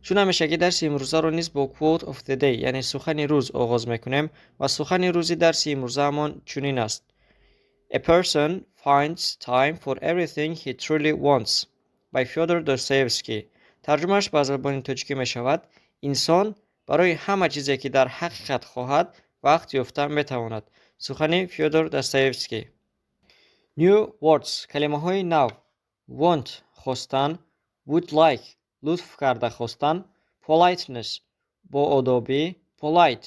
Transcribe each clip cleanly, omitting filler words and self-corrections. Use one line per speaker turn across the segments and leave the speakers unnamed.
چون همیشگی درس امروزه رو نیز با quote of the day یعنی سخن روز آغاز میکنیم و سخن روزی درس امروزه همان چنین است. A person finds time for everything he truly wants by Fyodor Dostoevsky. ترجمهش به زبان تاجیکی می شود: انسان برای همه چیزی که در حقیقت خواهد وقت یافته می تواند. سخن فیودور داستایوفسکی. New words کلمه های نو: want خواستن، would like لطف کرده خواستن، politeness با آدابی، polite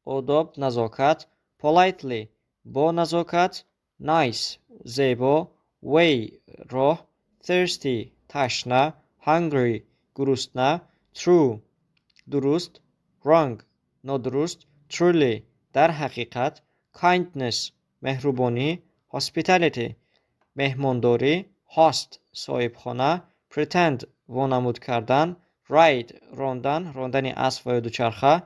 آداب نزاکت، politely با نزاکت، nice زیبا، way راه، thirsty تشنه، hungry گرسنه، true درست، wrong نادرست، truly در حقیقت، kindness مهربانی، hospitality مهمانداری، host صاحبخانه، pretend وانمود کردن، ride راندن اسب و دوچرخه،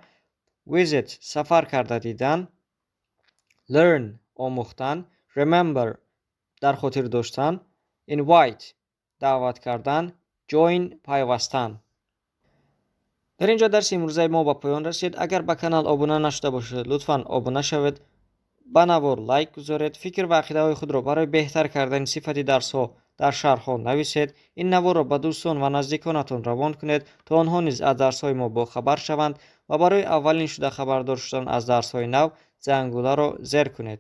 visit سفر کرده دیدن، learn آموختن، remember در خاطر داشتن، invite دعوت کردن، join پیوستن. در اینجا درس امروزه ما به پایان رسید. اگر به کانال آبونه نشده باشید لطفاً آبونه شوید، به نوار لایک گذارید، فکر و عقیده های خود را برای بهتر کردن صفت درس ها در شرح ها نویسید. این نوار را به دوستان و نزدیکانتان روان کنید تا آنها نیز از درس های ما با خبر شوند و برای اولین شده خبردار شدن از درس های نو زنگوله را زیر کنید.